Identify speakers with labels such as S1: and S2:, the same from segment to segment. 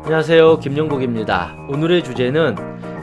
S1: 안녕하세요, 김영국입니다. 오늘의 주제는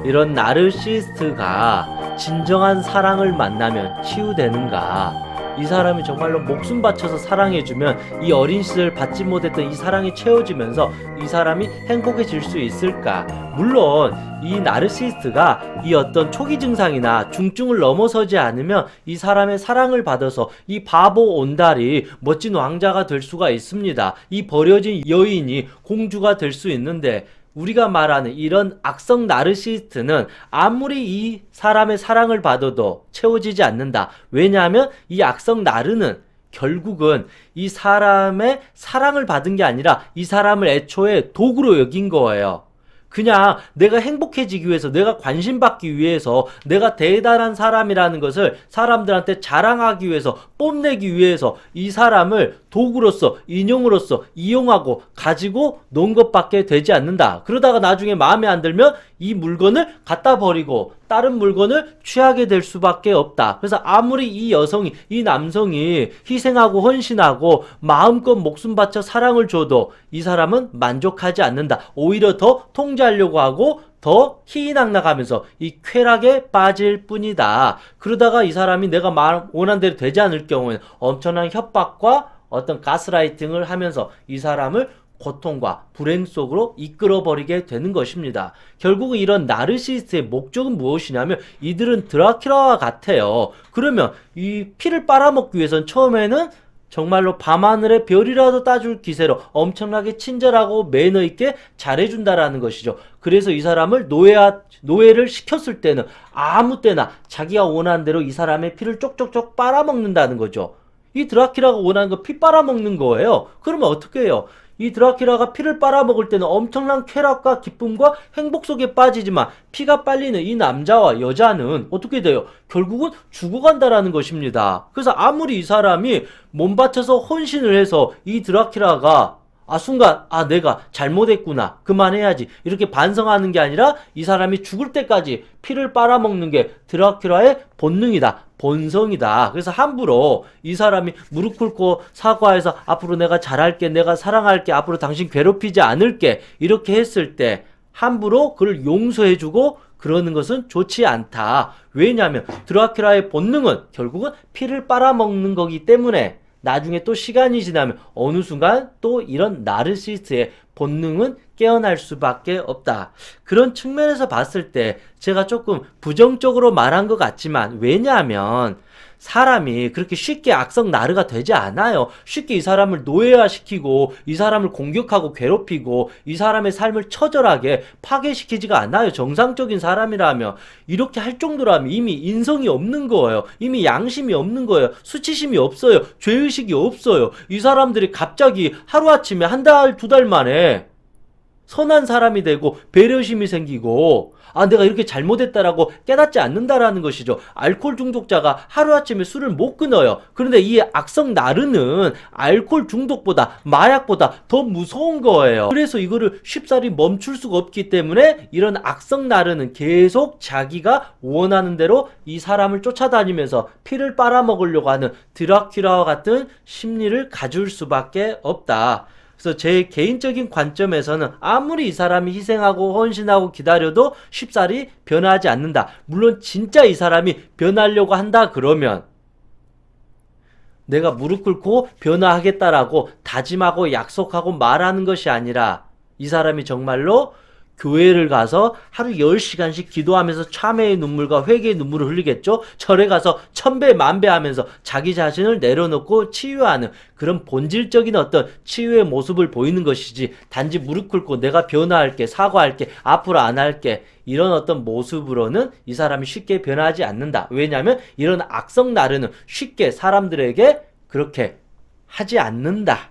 S1: 이런 나르시스트가 진정한 사랑을 만나면 치유되는가, 이 사람이 정말로 목숨 바쳐서 사랑해주면 이 어린 시절 받지 못했던 이 사랑이 채워지면서 이 사람이 행복해질 수 있을까. 물론 이 나르시스트가 이 어떤 초기 증상이나 중증을 넘어서지 않으면 이 사람의 사랑을 받아서 이 바보 온달이 멋진 왕자가 될 수가 있습니다. 이 버려진 여인이 공주가 될 수 있는데, 우리가 말하는 이런 악성 나르시스트는 아무리 이 사람의 사랑을 받아도 채워지지 않는다. 왜냐하면 이 악성 나르는 결국은 이 사람의 사랑을 받은 게 아니라 이 사람을 애초에 도구로 여긴 거예요. 그냥 내가 행복해지기 위해서, 내가 관심받기 위해서, 내가 대단한 사람이라는 것을 사람들한테 자랑하기 위해서, 뽐내기 위해서 이 사람을 도구로서, 인형으로서 이용하고 가지고 논 것밖에 되지 않는다. 그러다가 나중에 마음에 안 들면 이 물건을 갖다 버리고 다른 물건을 취하게 될 수밖에 없다. 그래서 아무리 이 여성이, 이 남성이 희생하고 헌신하고 마음껏 목숨 바쳐 사랑을 줘도 이 사람은 만족하지 않는다. 오히려 더 통제하려고 하고 더 희희낙낙하면서 이 쾌락에 빠질 뿐이다. 그러다가 이 사람이 내가 원한 대로 되지 않을 경우에는 엄청난 협박과 어떤 가스라이팅을 하면서 이 사람을 고통과 불행 속으로 이끌어버리게 되는 것입니다. 결국은 이런 나르시스트의 목적은 무엇이냐면, 이들은 드라큘라와 같아요. 그러면 이 피를 빨아먹기 위해선 처음에는 정말로 밤하늘의 별이라도 따줄 기세로 엄청나게 친절하고 매너 있게 잘해준다라는 것이죠. 그래서 이 사람을 노예를 시켰을 때는 아무 때나 자기가 원하는 대로 이 사람의 피를 쪽쪽쪽 빨아먹는다는 거죠. 이 드라큘라가 원하는 거 피 빨아먹는 거예요. 그러면 어떻게 해요? 이 드라큘라가 피를 빨아먹을 때는 엄청난 쾌락과 기쁨과 행복 속에 빠지지만, 피가 빨리는 이 남자와 여자는 어떻게 돼요? 결국은 죽어간다라는 것입니다. 그래서 아무리 이 사람이 몸 바쳐서 헌신을 해서 이 드라큘라가 순간 내가 잘못했구나, 그만해야지, 이렇게 반성하는 게 아니라 이 사람이 죽을 때까지 피를 빨아먹는 게 드라큘라의 본능이다, 본성이다. 그래서 함부로 이 사람이 무릎 꿇고 사과해서 앞으로 내가 잘할게, 내가 사랑할게, 앞으로 당신 괴롭히지 않을게, 이렇게 했을 때 함부로 그를 용서해주고 그러는 것은 좋지 않다. 왜냐하면 드라큘라의 본능은 결국은 피를 빨아먹는 거기 때문에 나중에 또 시간이 지나면 어느 순간 또 이런 나르시스트의 본능은 깨어날 수밖에 없다. 그런 측면에서 봤을 때 제가 조금 부정적으로 말한 것 같지만, 왜냐하면 사람이 그렇게 쉽게 악성 나르가 되지 않아요. 쉽게 이 사람을 노예화시키고 이 사람을 공격하고 괴롭히고 이 사람의 삶을 처절하게 파괴시키지가 않아요. 정상적인 사람이라면 이렇게 할 정도라면 이미 인성이 없는 거예요. 이미 양심이 없는 거예요. 수치심이 없어요. 죄의식이 없어요. 이 사람들이 갑자기 하루아침에 한 달, 두 달 만에 선한 사람이 되고 배려심이 생기고 내가 이렇게 잘못했다라고 깨닫지 않는다라는 것이죠. 알코올 중독자가 하루아침에 술을 못 끊어요. 그런데 이 악성 나르는 알코올 중독보다, 마약보다 더 무서운 거예요. 그래서 이거를 쉽사리 멈출 수가 없기 때문에 이런 악성 나르는 계속 자기가 원하는 대로 이 사람을 쫓아다니면서 피를 빨아먹으려고 하는 드라큘라와 같은 심리를 가질 수밖에 없다. 그래서 제 개인적인 관점에서는 아무리 이 사람이 희생하고 헌신하고 기다려도 쉽사리 변하지 않는다. 물론 진짜 이 사람이 변하려고 한다 그러면 내가 무릎 꿇고 변화하겠다라고 다짐하고 약속하고 말하는 것이 아니라, 이 사람이 정말로 교회를 가서 하루 10시간씩 기도하면서 참회의 눈물과 회개의 눈물을 흘리겠죠. 절에 가서 천배 만배 하면서 자기 자신을 내려놓고 치유하는 그런 본질적인 어떤 치유의 모습을 보이는 것이지, 단지 무릎 꿇고 내가 변화할게, 사과할게, 앞으로 안 할게, 이런 어떤 모습으로는 이 사람이 쉽게 변하지 않는다. 왜냐하면 이런 악성 나르는 쉽게 사람들에게 그렇게 하지 않는다.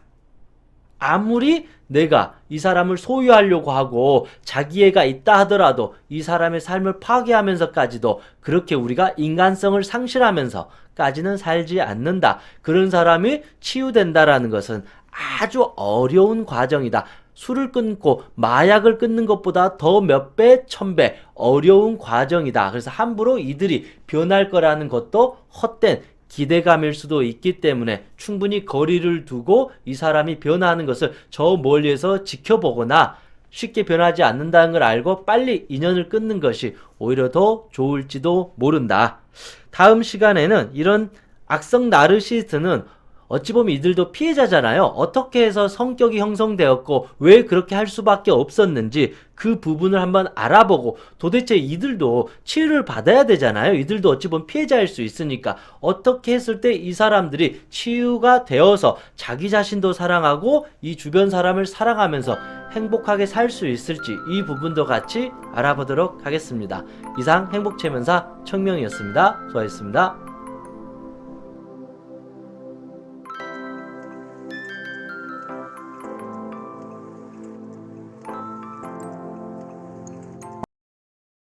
S1: 아무리 내가 이 사람을 소유하려고 하고 자기애가 있다 하더라도 이 사람의 삶을 파괴하면서까지도 그렇게 우리가 인간성을 상실하면서까지는 살지 않는다. 그런 사람이 치유된다라는 것은 아주 어려운 과정이다. 술을 끊고 마약을 끊는 것보다 더 몇 배, 천배 어려운 과정이다. 그래서 함부로 이들이 변할 거라는 것도 헛된 기대감일 수도 있기 때문에 충분히 거리를 두고 이 사람이 변화하는 것을 저 멀리에서 지켜보거나 쉽게 변하지 않는다는 걸 알고 빨리 인연을 끊는 것이 오히려 더 좋을지도 모른다. 다음 시간에는 이런 악성 나르시스트는 어찌 보면 이들도 피해자잖아요. 어떻게 해서 성격이 형성되었고 왜 그렇게 할 수밖에 없었는지 그 부분을 한번 알아보고 도대체 이들도 치유를 받아야 되잖아요. 이들도 어찌 보면 피해자일 수 있으니까 어떻게 했을 때 이 사람들이 치유가 되어서 자기 자신도 사랑하고 이 주변 사람을 사랑하면서 행복하게 살 수 있을지 이 부분도 같이 알아보도록 하겠습니다. 이상 행복체면사 청명이었습니다. 수고하셨습니다.